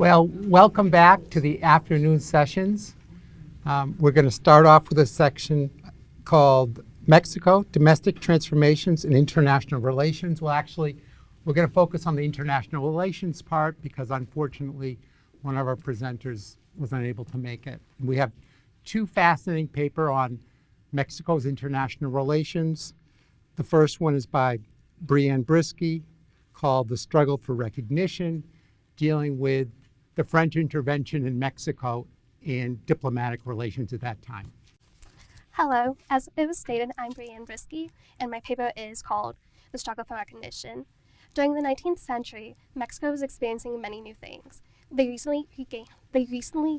Well, welcome back to the afternoon sessions. We're going to start off with a section called Mexico, Domestic Transformations and International Relations. Well, actually, we're going to focus on the international relations part because unfortunately, one of our presenters was unable to make it. We have two fascinating papers on Mexico's international relations. The first one is by Brianne Brisky, called The Struggle for Recognition, dealing with the French intervention in Mexico and diplomatic relations at that time. Hello, as it was stated, I'm Brianne Brisky, and my paper is called The Struggle for Recognition. During the 19th century, Mexico was experiencing many new things. They recently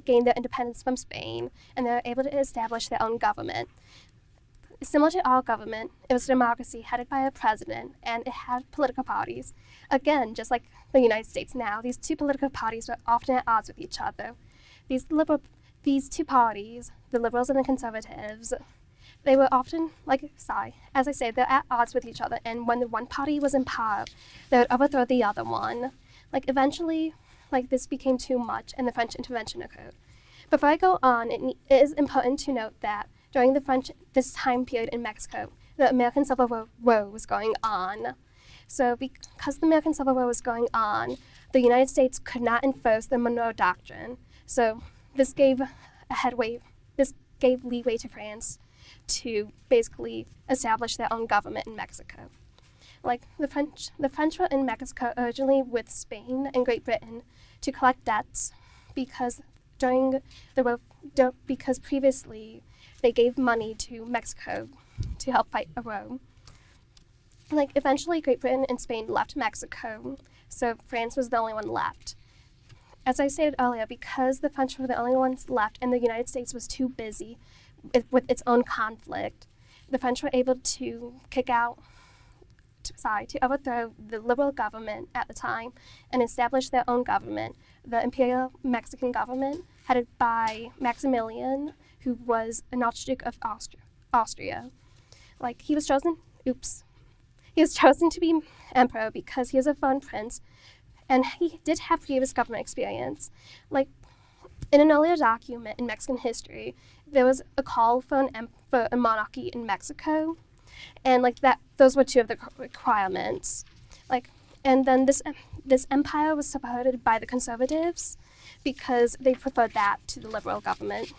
gained their independence from Spain, and they were able to establish their own government. Similar to our government, it was a democracy headed by a president, and it had political parties. Again, just like the United States now, these two political parties were often at odds with each other. These two parties, the liberals and the conservatives, they were often, as I said, they're at odds with each other, and when the one party was in power, they would overthrow the other one. Eventually, this became too much, and the French intervention occurred. Before I go on, it is important to note that during this time period in Mexico, the American Civil War was going on. So because the American Civil War was going on, the United States could not enforce the Monroe Doctrine. So this gave leeway to France to basically establish their own government in Mexico. The French were in Mexico originally with Spain and Great Britain to collect debts because because previously they gave money to Mexico to help fight a war. Eventually, Great Britain and Spain left Mexico, so France was the only one left. As I stated earlier, because the French were the only ones left and the United States was too busy with its own conflict, the French were able to overthrow the liberal government at the time and establish their own government, the Imperial Mexican government, headed by Maximilian, who was an Archduke of Austria. He was chosen to be emperor because he was a foreign prince, and he did have previous government experience. In an earlier document in Mexican history, there was a call for a monarchy in Mexico, and those were two of the requirements. And then this empire was supported by the conservatives because they preferred that to the liberal government.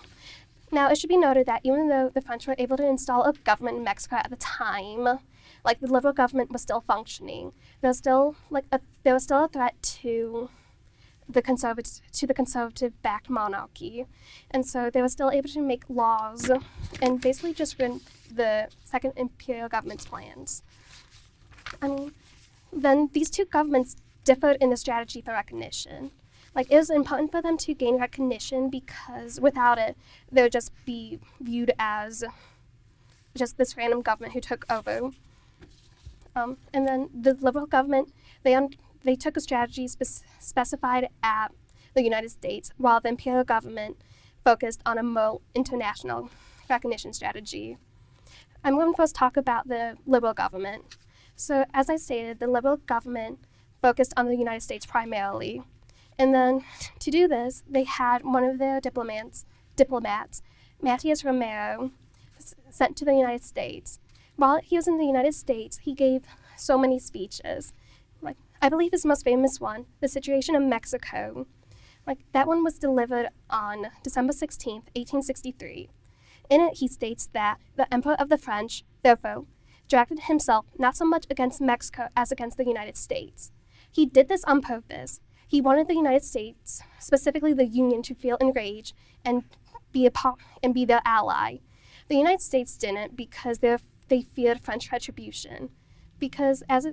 Now, it should be noted that even though the French were able to install a government in Mexico at the time, the liberal government was still functioning. There was still a threat to the conservative-backed monarchy, and so they were still able to make laws and basically just run the Second Imperial government's plans. Then these two governments differed in the strategy for recognition. It was important for them to gain recognition because without it, they would just be viewed as just this random government who took over. And then the liberal government, they took a strategy specified at the United States, while the imperial government focused on a more international recognition strategy. I'm going to first talk about the liberal government. So as I stated, the liberal government focused on the United States primarily. And then to do this, they had one of their diplomats, Matias Romero, sent to the United States. While he was in the United States, he gave so many speeches. I believe his most famous one, The Situation in Mexico. That one was delivered on December 16th, 1863. In it, he states that the Emperor of the French, therefore, directed himself not so much against Mexico as against the United States. He did this on purpose. He wanted the United States, specifically the Union, to feel enraged and be their ally. The United States didn't because they feared French retribution. Because at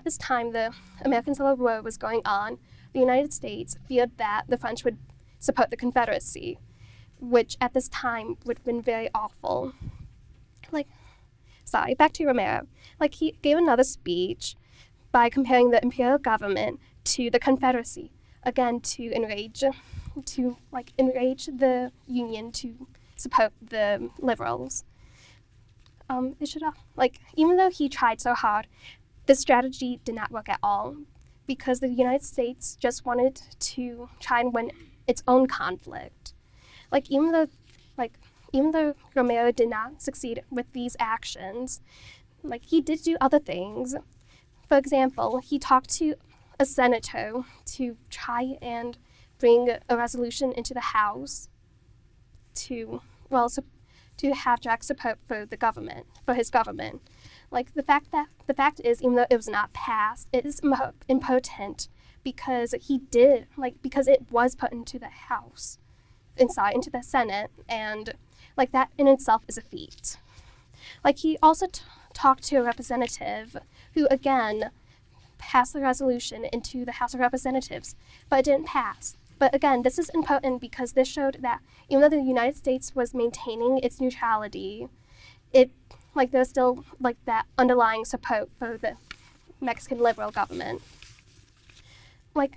this time the American Civil War was going on, the United States feared that the French would support the Confederacy, which at this time would have been very awful. Back to Romero. He gave another speech by comparing the imperial government to the Confederacy, again to enrage the Union to support the liberals. Even though he tried so hard, this strategy did not work at all because the United States just wanted to try and win its own conflict. Like even though Romeo did not succeed with these actions, like he did do other things. For example, he talked to a senator to try and bring a resolution into the House to have direct support for the government, for his government. Like the fact is, even though it was not passed, it is impotent because because it was put into the House, into the Senate, and like that in itself is a feat. Like he also talked to a representative who again passed the resolution into the House of Representatives, but it didn't pass. But again, this is important because this showed that even though the United States was maintaining its neutrality, there's still that underlying support for the Mexican liberal government. Like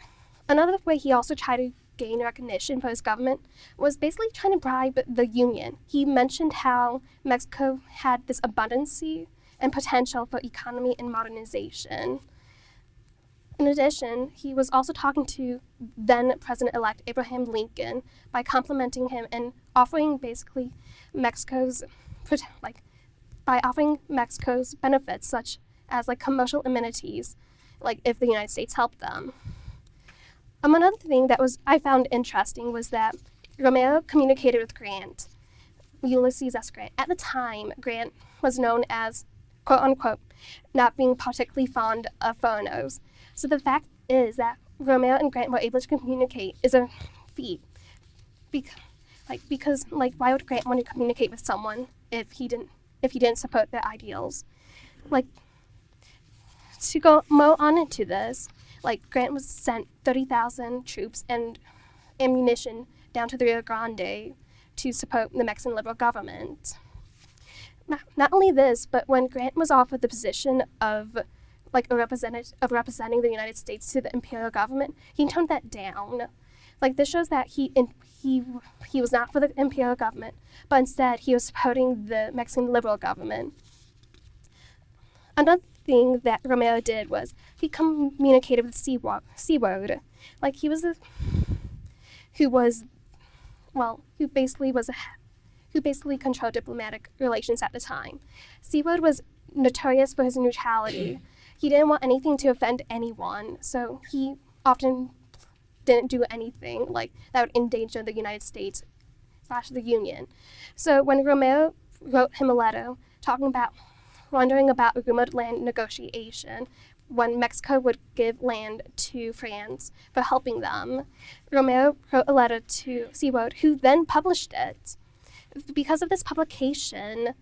another way he also tried to gain recognition for his government was basically trying to bribe the Union. He mentioned how Mexico had this abundancy and potential for economy and modernization. In addition, he was also talking to then President-elect Abraham Lincoln by complimenting him and offering basically Mexico's benefits such as commercial amenities, if the United States helped them. Another thing that I found interesting was that Romeo communicated with Grant, Ulysses S. Grant. At the time, Grant was known as, quote unquote, not being particularly fond of foreigners. So the fact is that Romeo and Grant were able to communicate is a feat. Because why would Grant want to communicate with someone if he didn't support their ideals? To go more on into this, Grant was sent 30,000 troops and ammunition down to the Rio Grande to support the Mexican liberal government. Not only this, but when Grant was offered the position of representing the United States to the imperial government, he toned that down. This shows that he was not for the imperial government, but instead he was supporting the Mexican liberal government. Another thing that Romeo did was he communicated with Seward. Who basically controlled diplomatic relations at the time. Seward was notorious for his neutrality. He didn't want anything to offend anyone, so he often didn't do anything that would endanger the United States / the Union. So when Romeo wrote him a letter wondering about a rumored land negotiation when Mexico would give land to France for helping them, Romeo wrote a letter to Seward, who then published it. Because of this publication,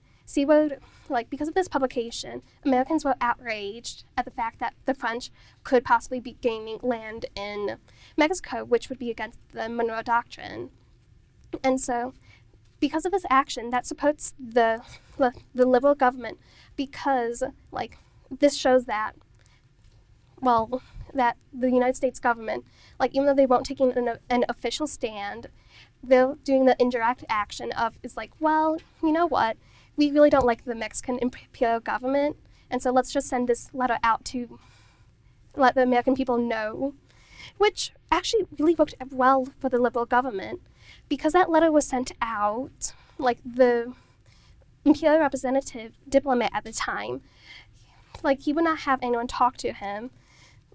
Americans were outraged at the fact that the French could possibly be gaining land in Mexico, which would be against the Monroe Doctrine. And so, because of this action, that supports the liberal government, because this shows that that the United States government, even though they won't take an official stand, they're doing the indirect action of you know what, we really don't like the Mexican imperial government, and so let's just send this letter out to let the American people know, which actually really worked well for the liberal government, because that letter was sent out, the imperial representative diplomat at the time, he would not have anyone talk to him.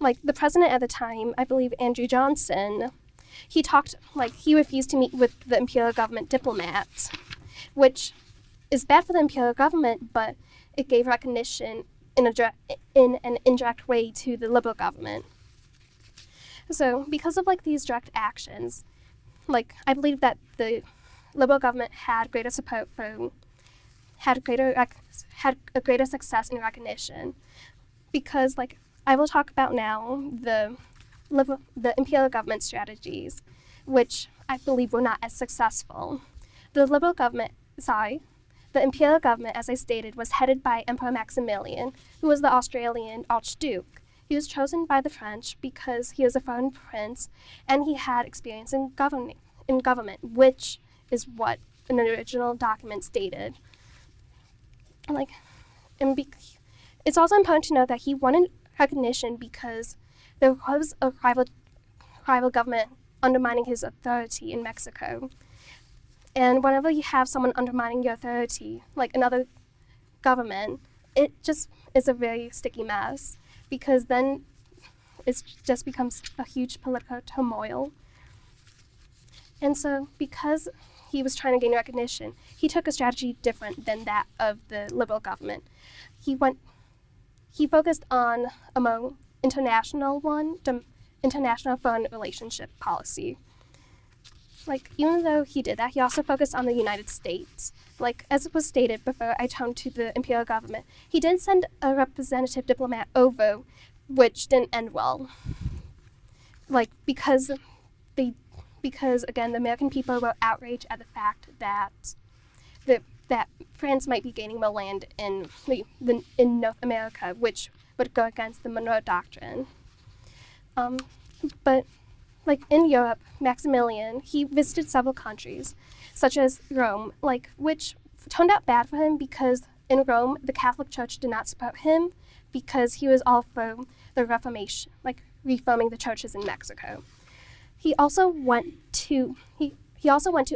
The president at the time, I believe Andrew Johnson, he refused to meet with the imperial government diplomats, which is bad for the imperial government, but it gave recognition in an indirect way to the liberal government. So because of these direct actions, I believe that the liberal government had greater support had a greater success in recognition, because I will talk about now the imperial government strategies, which I believe were not as successful. The imperial government, as I stated, was headed by Emperor Maximilian, who was the Australian Archduke. He was chosen by the French because he was a foreign prince and he had experience in government, which is what an original document stated. It's also important to note that he wanted recognition because there was a rival government undermining his authority in Mexico. And whenever you have someone undermining your authority, like another government, it just is a very sticky mess, because then it just becomes a huge political turmoil. And so because he was trying to gain recognition, he took a strategy different than that of the Liberal government. He focused on a more international foreign relationship policy. Like, even though he did that, he also focused on the United States. Like, as it was stated before I turned to the imperial government, he did send a representative diplomat over, which didn't end well. Like, because again, the American people were outraged at the fact that that France might be gaining more land in North America, which would go against the Monroe Doctrine. But like in Europe, Maximilian, he visited several countries, such as Rome, which turned out bad for him, because in Rome, the Catholic Church did not support him, because he was all for the Reformation, reforming the churches in Mexico. He also went to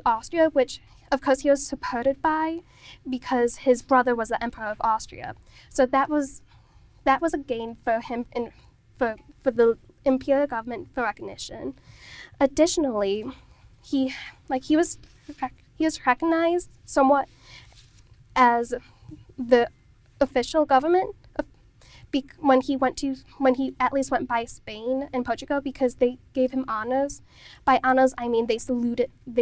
Austria, which of course he was supported by, because his brother was the Emperor of Austria. So that was a gain for him for the imperial government for recognition. Additionally, he was recognized somewhat as the official government when he at least went by Spain and Portugal, because they gave him honors. By honors, I mean they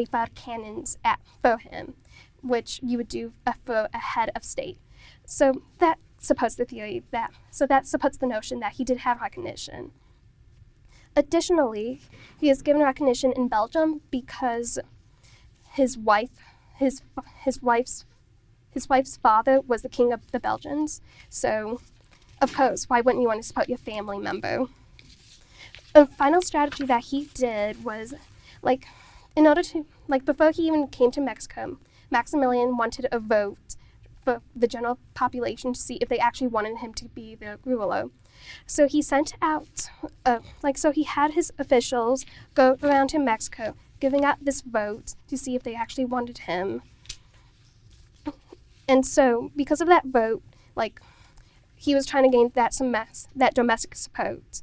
fired cannons for him, which you would do for a head of state. So that supports the notion that he did have recognition. Additionally, he is given recognition in Belgium because his wife's father was the king of the Belgians. So, of course, why wouldn't you want to support your family member? A final strategy that he did was, in order to, before he even came to Mexico, Maximilian wanted a vote for the general population to see if they actually wanted him to be their ruler. So he sent out, so he had his officials go around to Mexico, giving out this vote to see if they actually wanted him. And so, because of that vote, he was trying to gain that domestic support.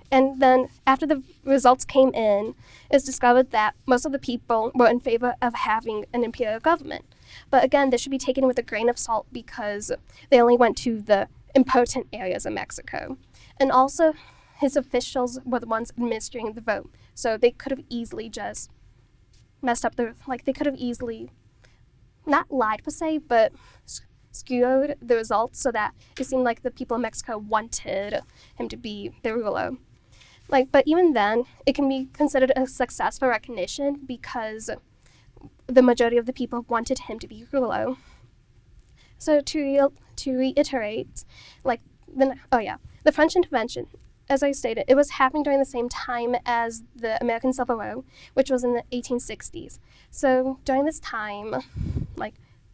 And then after the results came in, it was discovered that most of the people were in favor of having an imperial government. But again, this should be taken with a grain of salt, because they only went to the important areas of Mexico. And also, his officials were the ones administering the vote. So they could have easily just messed up they could have easily, not lied per se, but skewed the results so that it seemed like the people of Mexico wanted him to be their ruler. But even then, it can be considered a success for recognition, because the majority of the people wanted him to be ruler. So to reiterate, the French intervention, as I stated, it was happening during the same time as the American Civil War, which was in the 1860s. So during this time,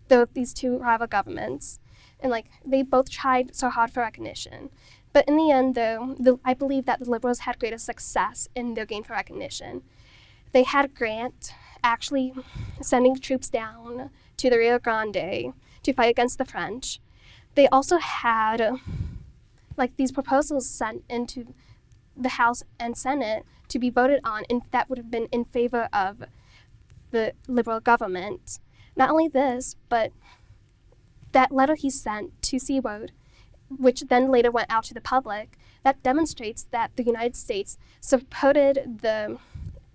there were these two rival governments, and they both tried so hard for recognition. But in the end, though, I believe that the Liberals had greater success in their gain for recognition. They had Grant actually sending troops down to the Rio Grande to fight against the French. They also had these proposals sent into the House and Senate to be voted on, and that would have been in favor of the Liberal government. Not only this, but that letter he sent to Seward, which then later went out to the public, that demonstrates that the United States supported the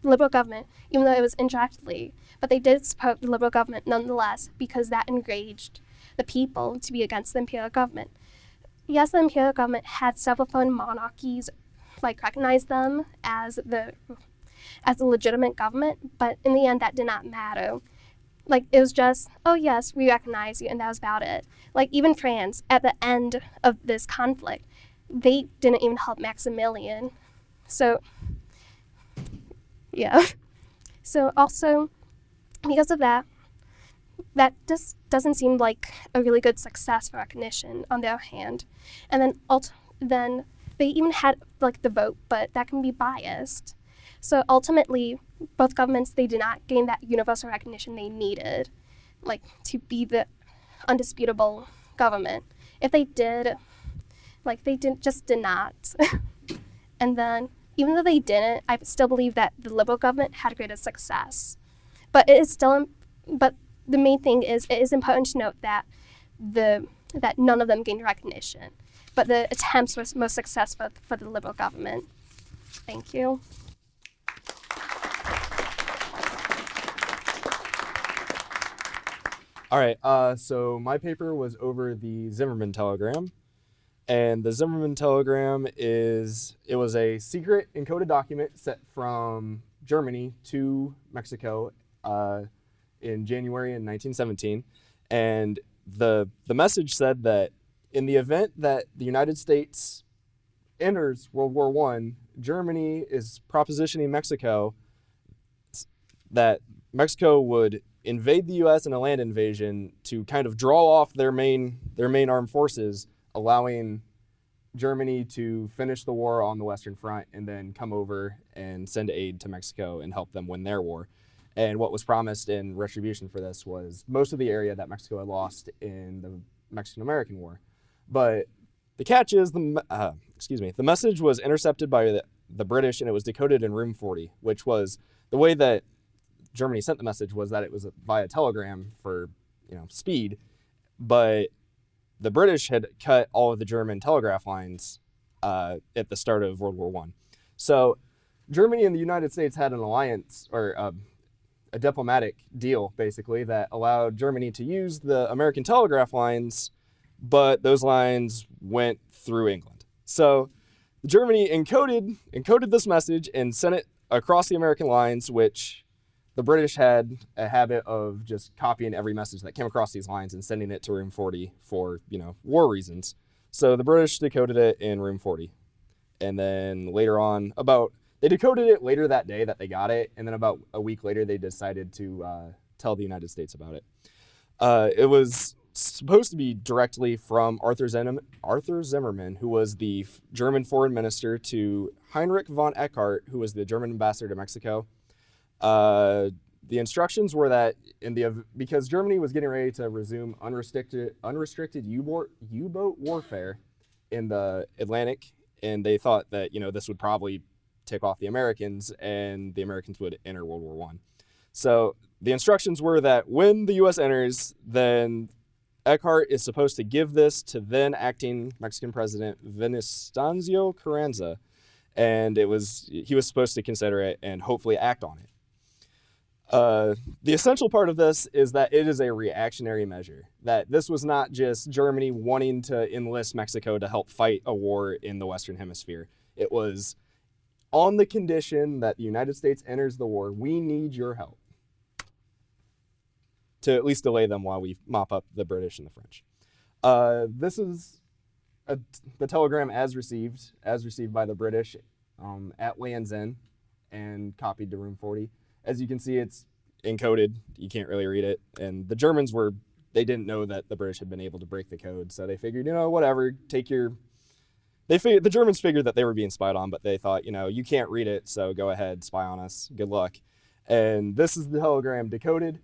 Liberal government, even though it was indirectly. But they did support the Liberal government nonetheless, because that enraged the people to be against the imperial government. Yes, the imperial government had several foreign monarchies recognize them as a legitimate government, but in the end that did not matter. It was just, oh yes, we recognize you, and that was about it. Even France, at the end of this conflict, they didn't even help Maximilian. So, yeah. So also, because of that just doesn't seem like a really good success for recognition on their hand. And then then they even had like the vote, but that can be biased. So ultimately, both governments, they did not gain that universal recognition they needed, like to be the undisputable government. If they did, like they did not. And then even though they didn't, I still believe that the Liberal government had greater success. But it is still, but the main thing is it is important to note that that none of them gained recognition. But the attempts were most successful for the Liberal government. Thank you. All right, so my paper was over the Zimmerman telegram. And the Zimmerman telegram was a secret encoded document sent from Germany to Mexico in January in 1917. And the message said that in the event that the United States enters World War I, Germany is propositioning Mexico that Mexico would invade the U.S. in a land invasion to kind of draw off their main armed forces, allowing Germany to finish the war on the Western Front and then come over and send aid to Mexico and help them win their war. And what was promised in retribution for this was most of the area that Mexico had lost in the Mexican-American War. But the catch is, the message was intercepted by the British, and it was decoded in room 40, which was the way that Germany sent the message was that it was via telegram for speed, but the British had cut all of the German telegraph lines at the start of World War I. So Germany and the United States had an alliance, or a diplomatic deal, basically, that allowed Germany to use the American telegraph lines, but those lines went through England. So Germany encoded this message and sent it across the American lines, which the British had a habit of just copying every message that came across these lines and sending it to room 40 for, war reasons. So the British decoded it in room 40. And then later on, they decoded it later that day that they got it, and then about a week later they decided to tell the United States about it. It was supposed to be directly from Arthur Zimmerman, who was the German foreign minister, to Heinrich von Eckart, who was the German ambassador to Mexico. The instructions were that because Germany was getting ready to resume unrestricted U-boat warfare in the Atlantic, and they thought that this would probably tick off the Americans, and the Americans would enter World War I. So the instructions were that when the U.S. enters, then Eckhart is supposed to give this to then acting Mexican President Venancio Carranza, and he was supposed to consider it and hopefully act on it. The essential part of this is that it is a reactionary measure, that this was not just Germany wanting to enlist Mexico to help fight a war in the Western Hemisphere. It was on the condition that the United States enters the war, we need your help to at least delay them while we mop up the British and the French. This is the telegram as received by the British at Land's End and copied to room 40. As you can see, it's encoded. You can't really read it. And the Germans they didn't know that the British had been able to break the code. So they figured, whatever, the Germans figured that they were being spied on, but they thought, you can't read it, so go ahead, spy on us. Good luck. And this is the telegram decoded.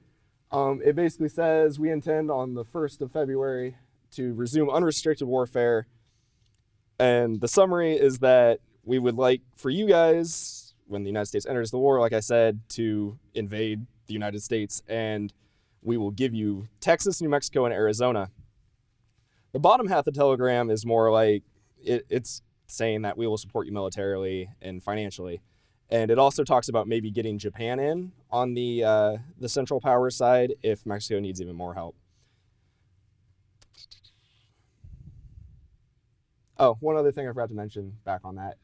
It basically says, we intend on the 1st of February to resume unrestricted warfare. And the summary is that we would like for you guys, when the United States enters the war, like I said, to invade the United States, and we will give you Texas, New Mexico, and Arizona. The bottom half of the telegram is more like it's saying that we will support you militarily and financially. And it also talks about maybe getting Japan in on the Central Powers side if Mexico needs even more help. Oh, one other thing I forgot to mention back on that.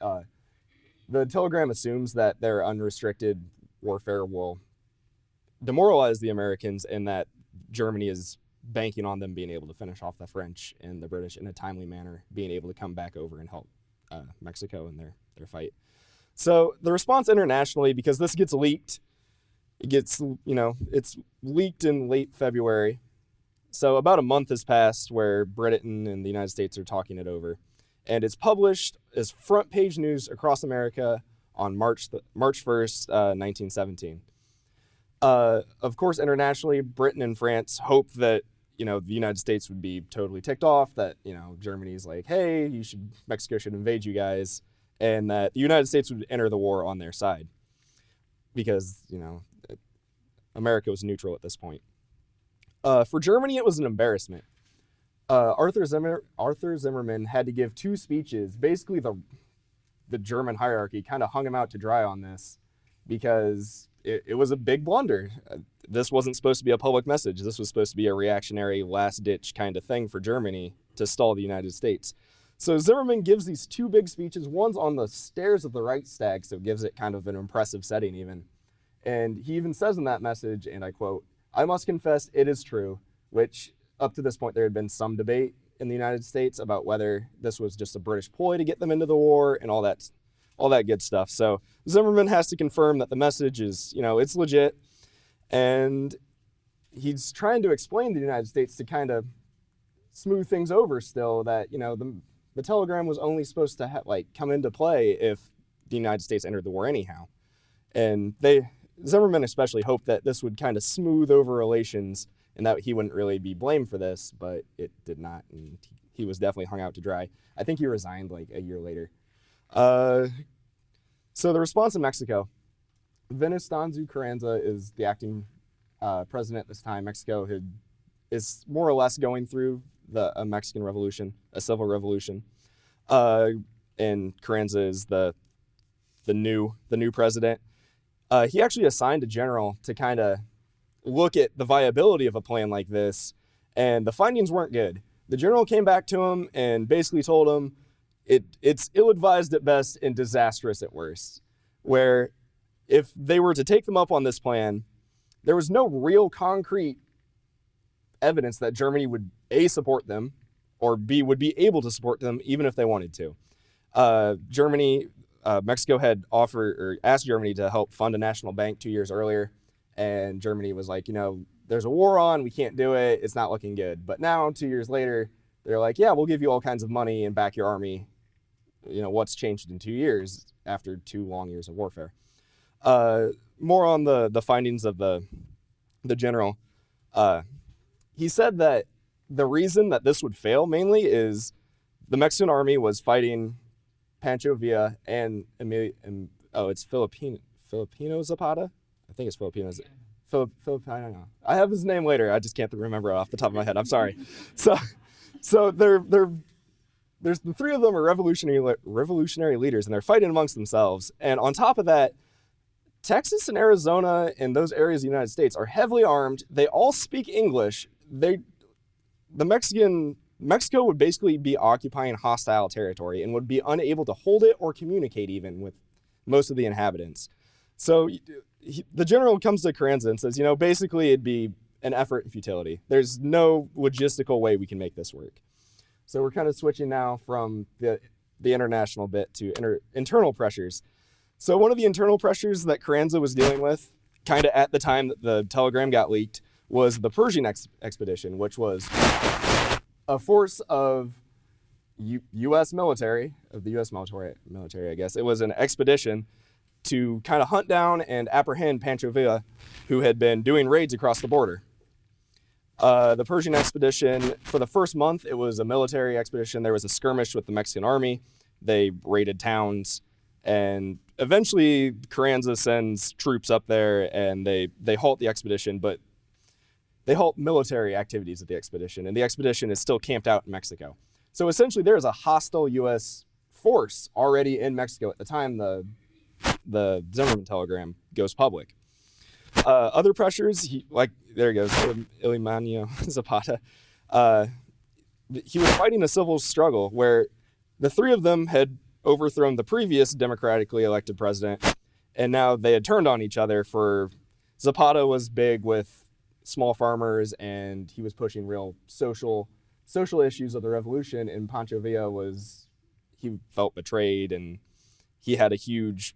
The telegram assumes that their unrestricted warfare will demoralize the Americans and that Germany is banking on them being able to finish off the French and the British in a timely manner, being able to come back over and help Mexico in their fight. So the response internationally, because this gets leaked, it's leaked in late February. So about a month has passed where Britain and the United States are talking it over. and it's published as front page news across America on March 1st, 1917. Of course, internationally, Britain and France hoped that, the United States would be totally ticked off, that, Germany's like, hey, Mexico should invade you guys, and that the United States would enter the war on their side because, America was neutral at this point. For Germany, it was an embarrassment. Arthur Zimmerman had to give 2 speeches. Basically, the German hierarchy kind of hung him out to dry on this because it was a big blunder. This wasn't supposed to be a public message. This was supposed to be a reactionary, last-ditch kind of thing for Germany to stall the United States. So Zimmerman gives these 2 big speeches. One's on the stairs of the Reichstag, so it gives it kind of an impressive setting even. And he even says in that message, and I quote, "I must confess it is true," which up to this point there had been some debate in the United States about whether this was just a British ploy to get them into the war and all that good stuff. So Zimmerman has to confirm that the message is, it's legit. And he's trying to explain to the United States to kind of smooth things over still that, the telegram was only supposed to come into play if the United States entered the war anyhow. And Zimmerman especially hoped that this would kind of smooth over relations and that he wouldn't really be blamed for this, but it did not, and he was definitely hung out to dry. I think he resigned a year later. So the response in Mexico. Venustiano Carranza is the acting president at this time. Mexico is more or less going through a Mexican revolution, a civil revolution, and Carranza is the new president. He actually assigned a general to kind of look at the viability of a plan like this, and the findings weren't good. The general came back to him and basically told him it's ill-advised at best and disastrous at worst, where if they were to take them up on this plan, there was no real concrete evidence that Germany would A, support them, or B, would be able to support them even if they wanted to. Mexico had offered or asked Germany to help fund a national bank 2 years earlier, and Germany was like, there's a war on, we can't do it, it's not looking good. But now, 2 years later, they're like, yeah, we'll give you all kinds of money and back your army. What's changed in 2 years after 2 long years of warfare? More on the findings of the general. He said that the reason that this would fail mainly is the Mexican army was fighting Pancho Villa and it's Filipino Zapata? I think it's Filipino. Filipino. I have his name later. I just can't remember it off the top of my head. I'm sorry. So there's the 3 of them are revolutionary leaders, and they're fighting amongst themselves. And on top of that, Texas and Arizona and those areas of the United States are heavily armed. They all speak English. Mexico would basically be occupying hostile territory and would be unable to hold it or communicate even with most of the inhabitants. So the general comes to Carranza and says, basically it'd be an effort in futility. There's no logistical way we can make this work. So we're kind of switching now from the international bit to internal pressures. So one of the internal pressures that Carranza was dealing with, kind of at the time that the telegram got leaked, was the Pershing expedition, which was a force of U.S. military, I guess. It was an expedition to kind of hunt down and apprehend Pancho Villa, who had been doing raids across the border. The Pershing expedition, for the first month, it was a military expedition. There was a skirmish with the Mexican army. They raided towns, and eventually Carranza sends troops up there, and they halt the expedition, but they halt military activities at the expedition, and the expedition is still camped out in Mexico. So essentially there is a hostile U.S. force already in Mexico at the time the Zimmerman telegram goes public. Other pressures, there he goes, Emiliano Zapata. He was fighting a civil struggle where the 3 of them had overthrown the previous democratically elected president, and now they had turned on each other. Zapata was big with small farmers, and he was pushing real social issues of the revolution, and Pancho Villa he felt betrayed, and he had a huge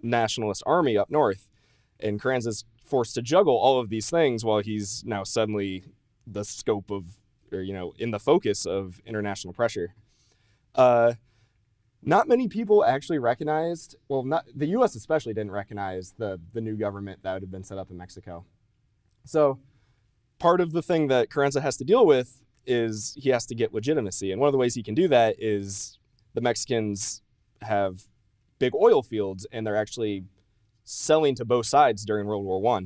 nationalist army up north, and Carranza's forced to juggle all of these things while he's now suddenly in the focus of international pressure. not many people actually recognized, well, not the U.S. especially didn't recognize the new government that had been set up in Mexico. So part of the thing that Carranza has to deal with is he has to get legitimacy. And one of the ways he can do that is the Mexicans have big oil fields, and they're actually selling to both sides during World War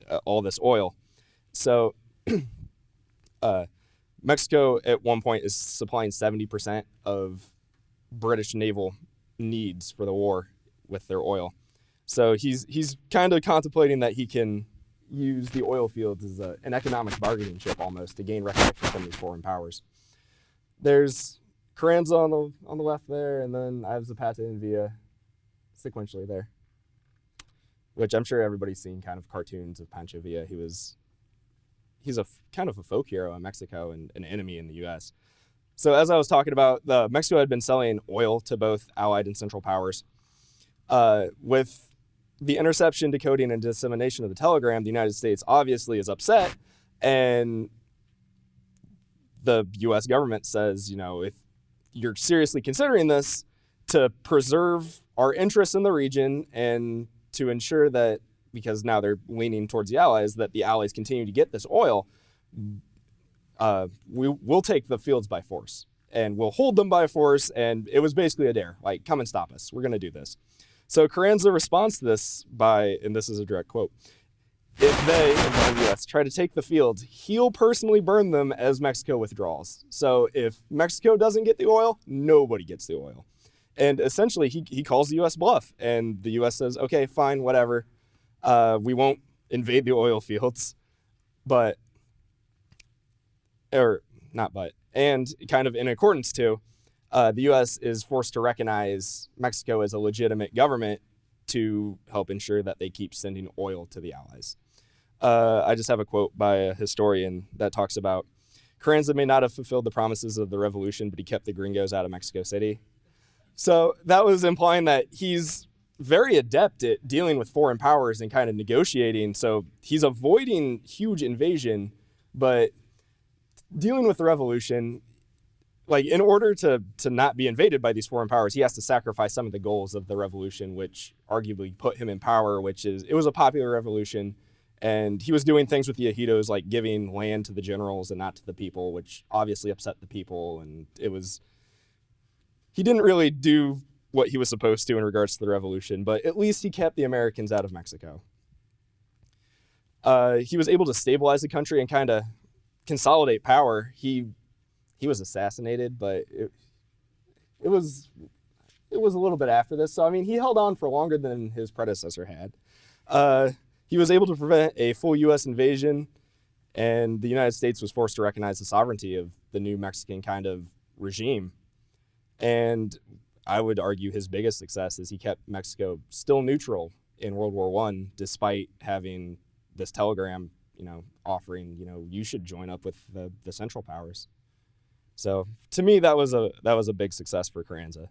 I, all this oil. So Mexico at one point is supplying 70% of British naval needs for the war with their oil. So he's kind of contemplating that he can use the oil fields as an economic bargaining chip almost to gain recognition from these foreign powers. There's Carranza on the left there, and then I have Zapata and Villa sequentially there, which I'm sure everybody's seen kind of cartoons of Pancho Villa. He's a kind of a folk hero in Mexico and an enemy in the U.S. So as I was talking about, Mexico had been selling oil to both Allied and Central powers. With the interception, decoding, and dissemination of the telegram, the United States obviously is upset, and the U.S. government says, if you're seriously considering this, to preserve our interests in the region and to ensure that, because now they're leaning towards the Allies, that the Allies continue to get this oil, we'll take the fields by force, and we'll hold them by force, and it was basically a dare, like, come and stop us, we're going to do this. So Carranza responds to this by, and this is a direct quote, "If they, in the U.S., try to take the fields, he'll personally burn them as Mexico withdraws." So if Mexico doesn't get the oil, nobody gets the oil. And essentially, he calls the U.S. bluff, and the U.S. says, okay, fine, whatever. We won't invade the oil fields, and kind of in accordance to, the U.S. is forced to recognize Mexico as a legitimate government to help ensure that they keep sending oil to the Allies. I just have a quote by a historian that talks about, Carranza may not have fulfilled the promises of the revolution, but he kept the gringos out of Mexico City. So that was implying that he's very adept at dealing with foreign powers and kind of negotiating. So he's avoiding huge invasion, but dealing with the revolution, like, in order to not be invaded by these foreign powers, he has to sacrifice some of the goals of the revolution, which arguably put him in power, it was a popular revolution. And he was doing things with the ejidos, like giving land to the generals and not to the people, which obviously upset the people. And he didn't really do what he was supposed to in regards to the revolution, but at least he kept the Americans out of Mexico. He was able to stabilize the country and kind of consolidate power. He was assassinated, but it was a little bit after this. So, I mean, he held on for longer than his predecessor had. He was able to prevent a full U.S. invasion, and the United States was forced to recognize the sovereignty of the new Mexican kind of regime. And I would argue his biggest success is he kept Mexico still neutral in World War I, despite having this telegram, offering, you should join up with the Central powers. So to me, that was a big success for Carranza.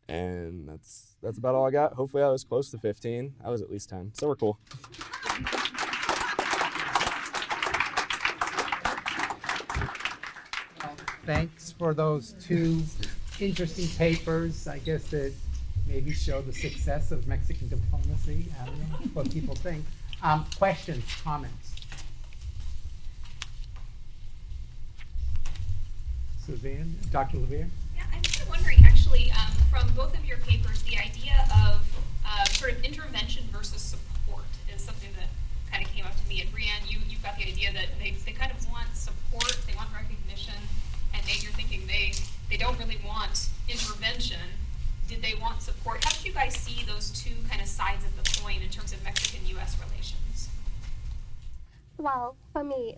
And that's about all I got. Hopefully I was close to 15. I was at least 10. So we're cool. Thanks for those two interesting papers. I guess that maybe show the success of Mexican diplomacy. I don't know what people think. Questions, comments? Suzanne, Dr. Levere? Yeah, I'm kind of wondering, actually, from both of your papers, the idea of sort of intervention versus support is something that kind of came up to me. And Brianne, you've got the idea that they kind of want support, they want recognition, and Nate, you're thinking they don't really want intervention. Did they want support? How did you guys see those two kind of sides of the coin in terms of Mexican-U.S. relations? Well, for me,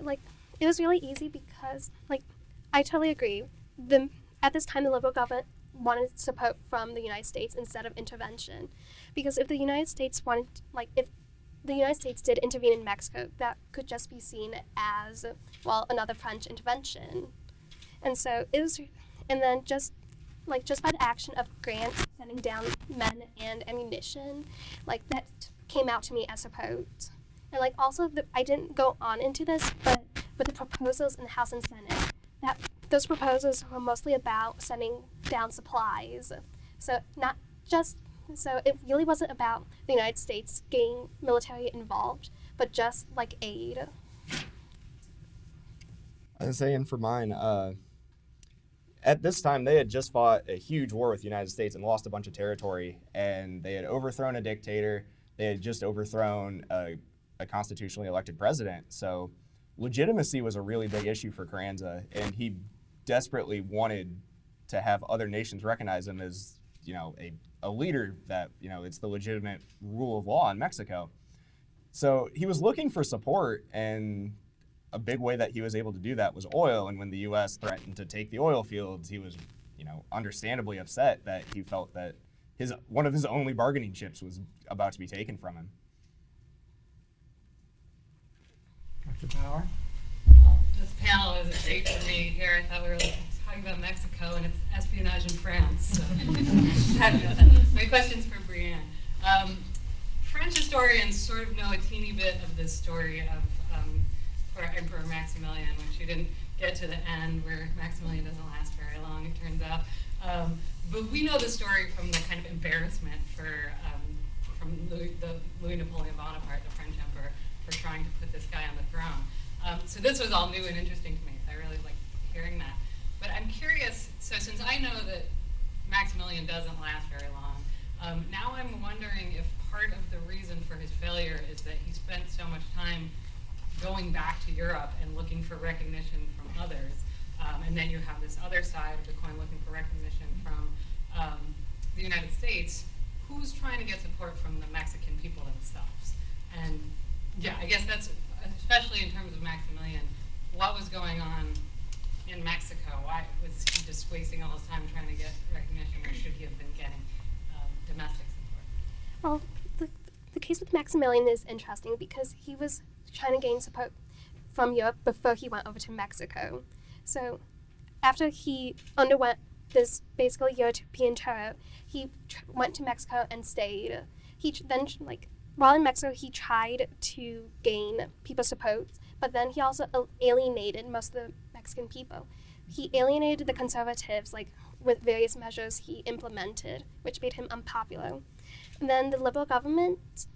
it was really easy because, I totally agree. At this time, the Liberal government wanted support from the United States instead of intervention. Because if the United States if the United States did intervene in Mexico, that could just be seen as, another French intervention. And so it was, and then just by the action of Grant sending down men and ammunition, that came out to me as support. And also, I didn't go on into this, but with the proposals in the House and Senate, that those proposals were mostly about sending down supplies. So not just so it really wasn't about the United States getting military involved, but just like aid. I was saying for mine, at this time they had just fought a huge war with the United States and lost a bunch of territory, and they had overthrown a dictator. They had just overthrown a constitutionally elected president. So legitimacy was a really big issue for Carranza, and he desperately wanted to have other nations recognize him as, a leader that, it's the legitimate rule of law in Mexico. So he was looking for support, and a big way that he was able to do that was oil. And when the U.S. threatened to take the oil fields, he was, understandably upset that he felt that one of his only bargaining chips was about to be taken from him. Dr. Bauer? This panel is a treat for me here. I thought we were talking about Mexico and its espionage in France. So my question's for Brianne. French historians sort of know a teeny bit of this story of Emperor Maximilian, which you didn't get to the end, where Maximilian doesn't last very long, it turns out. But we know the story from the kind of embarrassment from Louis Napoleon Bonaparte, the French emperor, for trying to put this guy on the throne. So this was all new and interesting to me, so I really liked hearing that. But I'm curious, so since I know that Maximilian doesn't last very long, now I'm wondering if part of the reason for his failure is that he spent so much time going back to Europe and looking for recognition from others. And then you have this other side of the coin looking for recognition from the United States. Who's trying to get support from the Mexican people themselves? And yeah, I guess that's, especially in terms of Maximilian, what was going on in Mexico? Why was he just wasting all his time trying to get recognition, or should he have been getting domestic support? Well, the case with Maximilian is interesting because he was trying to gain support from Europe before he went over to Mexico. So after he underwent this basically European tour, he went to Mexico and stayed. He then, while in Mexico, he tried to gain people's support, but then he also alienated most of the Mexican people. He alienated the conservatives, with various measures he implemented, which made him unpopular. And then the liberal government,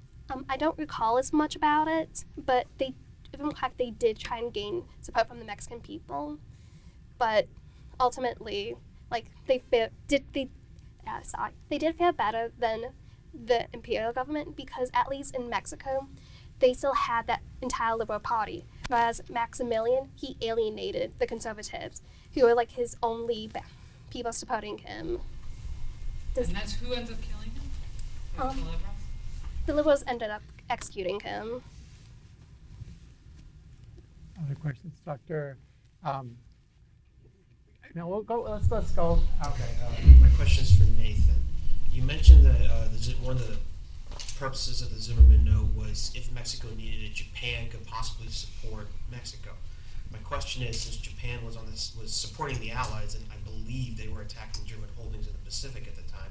I don't recall as much about it, but they did try and gain support from the Mexican people. But ultimately, they did fare better than the imperial government, because at least in Mexico, they still had that entire liberal party, whereas Maximilian, he alienated the conservatives, who were his only people supporting him. And that's who ends up killing him? The liberals? The liberals ended up executing him. Other questions, Dr. No, we'll go. Let's go. Okay. My question is for Nathan. You mentioned that one of the purposes of the Zimmerman note was if Mexico needed it, Japan could possibly support Mexico. My question is, since Japan was supporting the Allies, and I believe they were attacking German holdings in the Pacific at the time,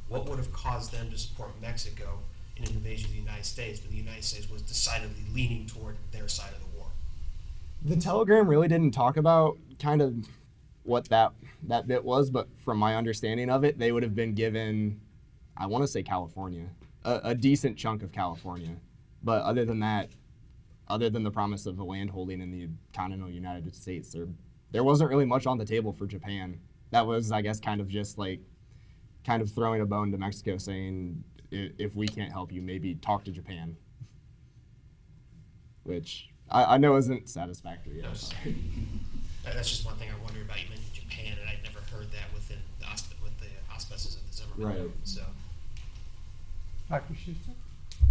what would have caused them to support Mexico in an invasion of the United States when the United States was decidedly leaning toward their side of the war? The telegram really didn't talk about kind of what that bit was, but from my understanding of it, they would have been given, I want to say California, a decent chunk of California. But other than that, other than the promise of a land holding in the continental United States, there wasn't really much on the table for Japan. That was, I guess, kind of just kind of throwing a bone to Mexico, saying, if we can't help you, maybe talk to Japan. Which I know isn't satisfactory. No, sorry. That's just one thing I wonder about. You mentioned Japan, and I'd never heard that with the auspices of the Zimmerman note. So, Dr. Schuster?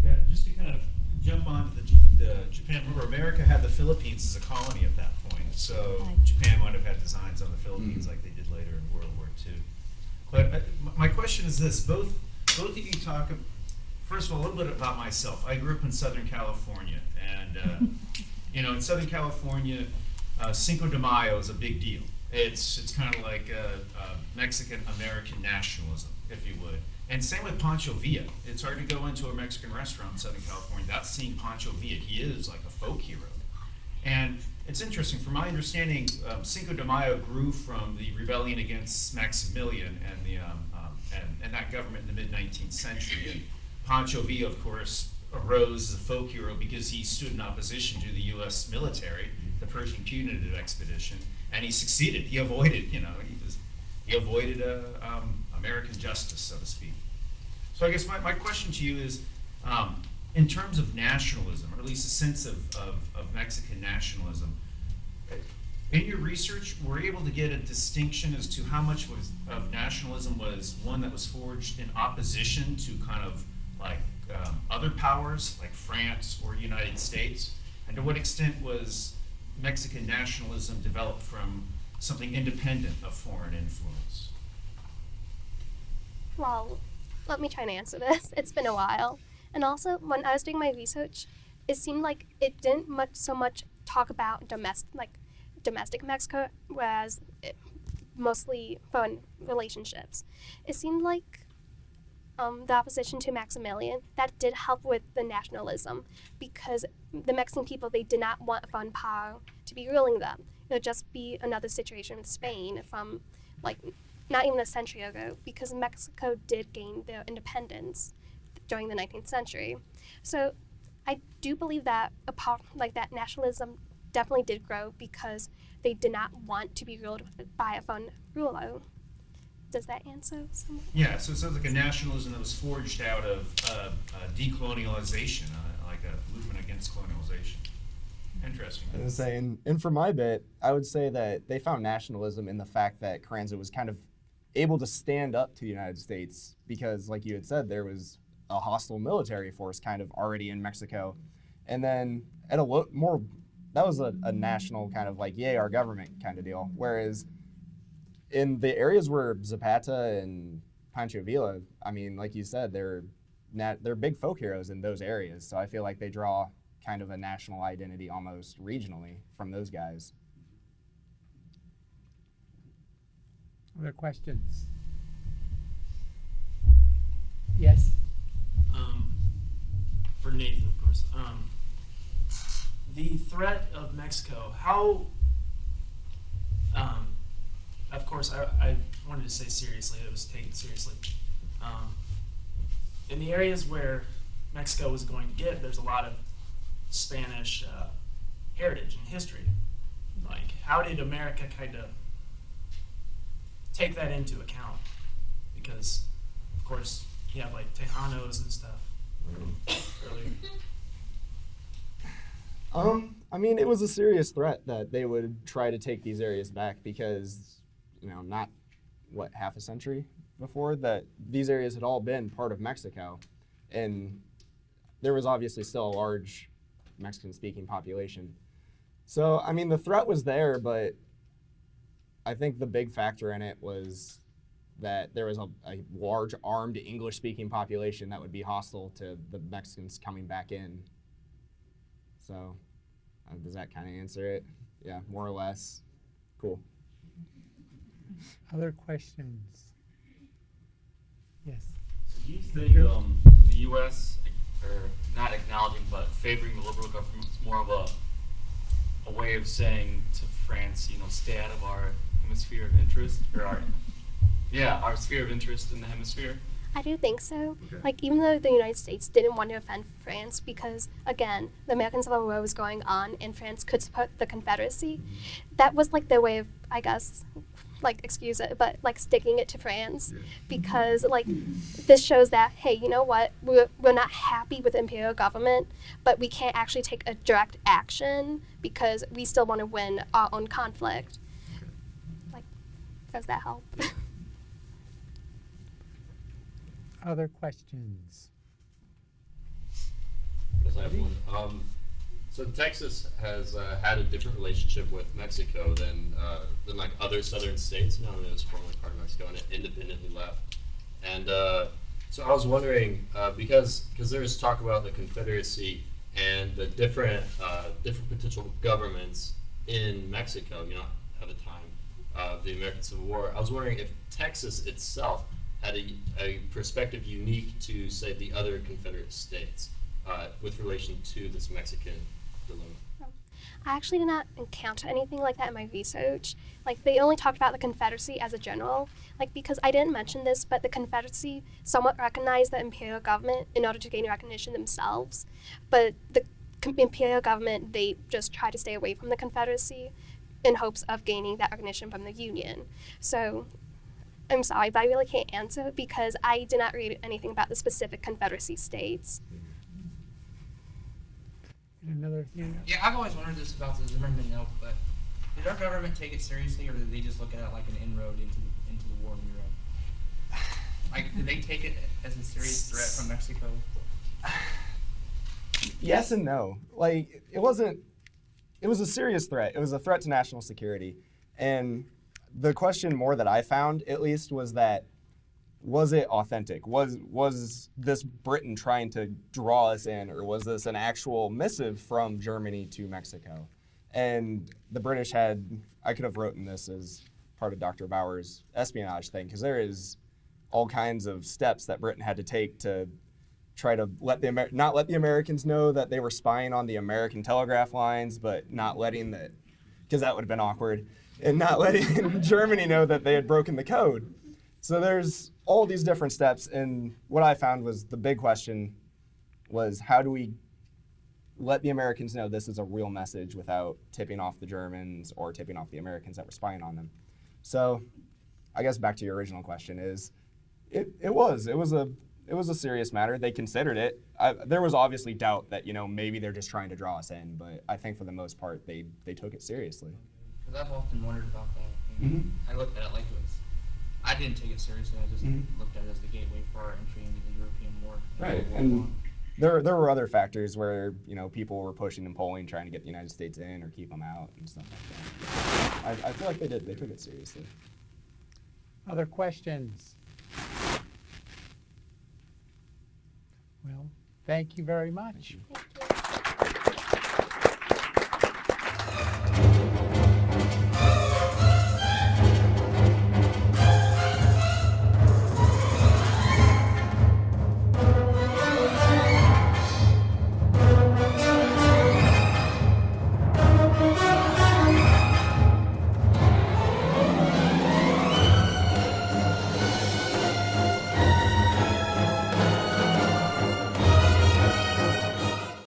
Yeah, just to kind of jump on to the Japan. Remember, America had the Philippines as a colony at that point, so Japan might have had designs on the Philippines like they did later in World War II. But my question is this: both of you talk. First of all, a little bit about myself. I grew up in Southern California, and in Southern California, Cinco de Mayo is a big deal. It's kind of like Mexican American nationalism, if you would. And same with Pancho Villa. It's hard to go into a Mexican restaurant in Southern California without seeing Pancho Villa. He is like a folk hero. And it's interesting, from my understanding, Cinco de Mayo grew from the rebellion against Maximilian and and that government in the mid-19th century. And Pancho Villa, of course, arose as a folk hero because he stood in opposition to the U.S. military, the Persian punitive expedition, and he succeeded. He avoided, he avoided American justice, so to speak. So I guess my question to you is, in terms of nationalism, or at least a sense of Mexican nationalism, in your research, were you able to get a distinction as to how much of nationalism was one that was forged in opposition to kind of like other powers like France or United States? And to what extent was Mexican nationalism developed from something independent of foreign influence? Well, let me try to answer this. It's been a while. And also, when I was doing my research, it seemed like it didn't so much talk about domestic Mexico, whereas mostly foreign relationships. It seemed like the opposition to Maximilian, that did help with the nationalism, because the Mexican people, they did not want a foreign power to be ruling them. It would just be another situation with Spain from not even a century ago, because Mexico did gain their independence during the 19th century. So I do believe that that nationalism definitely did grow because they did not want to be ruled by a foreign ruler. Does that answer somewhat? Yeah, so it sounds like a nationalism that was forged out of decolonialization, like a movement against colonialization. Interesting. I was saying, and for my bit, I would say that they found nationalism in the fact that Carranza was kind of able to stand up to the United States because, like you had said, there was a hostile military force kind of already in Mexico. And then at that was a national kind of like, yay, our government kind of deal. Whereas in the areas where Zapata and Pancho Villa, I mean, like you said, they're big folk heroes in those areas. So I feel like they draw kind of a national identity almost regionally from those guys. Other questions? Yes? For Nathan, of course. The threat of Mexico, how, of course, I wanted to say seriously, it was taken seriously. In the areas where Mexico was going to get, there's a lot of Spanish heritage and history. Like, how did America kind of take that into account? Because, of course, you have like Tejanos and stuff earlier. I mean, it was a serious threat that they would try to take these areas back because, not half a century before that these areas had all been part of Mexico, and there was obviously still a large Mexican-speaking population. So, I mean, the threat was there, but I think the big factor in it was that there was a large armed English-speaking population that would be hostile to the Mexicans coming back in. So, does that kind of answer it? Yeah, more or less. Cool. Other questions? Yes. Do you think the U.S., or not acknowledging but favoring the liberal government is more of a way of saying to France, stay out of our hemisphere of interest, or our sphere of interest in the hemisphere? I do think so. Okay. Even though the United States didn't want to offend France because, again, the American Civil War was going on and France could support the Confederacy, that was their way of, I guess, excuse it, but sticking it to France, because this shows that, hey, you know what, we're not happy with the imperial government, but we can't actually take a direct action because we still want to win our own conflict. Does that help? Other questions? Yes, I have one. So Texas has had a different relationship with Mexico than other southern states. Now it was formerly part of Mexico and it independently left. And so I was wondering, because there is talk about the Confederacy and the different potential governments in Mexico, at the time of the American Civil War. I was wondering if Texas itself had a perspective unique to, say, the other Confederate states with relation to this Mexican dilemma. I actually did not encounter anything like that in my research. Like, they only talked about the Confederacy as a general. Like, because I didn't mention this, but the Confederacy somewhat recognized the imperial government in order to gain recognition themselves. But the imperial government, they just tried to stay away from the Confederacy in hopes of gaining that recognition from the Union. So, I'm sorry, but I really can't answer because I did not read anything about the specific Confederacy states. Another thing. Yeah, I've always wondered this about the Zimmerman note, but did our government take it seriously, or did they just look at it like an inroad into the war in Europe? Like, did they take it as a serious threat from Mexico? Yes and no. Like, it was a serious threat. It was a threat to national security. And the question more that I found, at least, was that, was it authentic? Was this Britain trying to draw us in, or was this an actual missive from Germany to Mexico? And the British had, I could have written this as part of Dr. Bauer's espionage thing, because there is all kinds of steps that Britain had to take to try to not let the Americans know that they were spying on the American telegraph lines, but not letting because that would have been awkward, and not letting Germany know that they had broken the code. So there's all these different steps, and what I found was the big question was, how do we let the Americans know this is a real message without tipping off the Germans or tipping off the Americans that were spying on them? So I guess back to your original question is, it was a serious matter. They considered it. There was obviously doubt that, maybe they're just trying to draw us in, but I think for the most part, they took it seriously. Because I've often wondered about that. And I looked at it like it was. I didn't take it seriously. I just looked at it as the gateway for our entry into the European war. Right, and there were other factors where, people were pushing and pulling, trying to get the United States in or keep them out and stuff like that. I feel like they did. They took it seriously. Other questions? Well, thank you very much. Thank you. Thank you.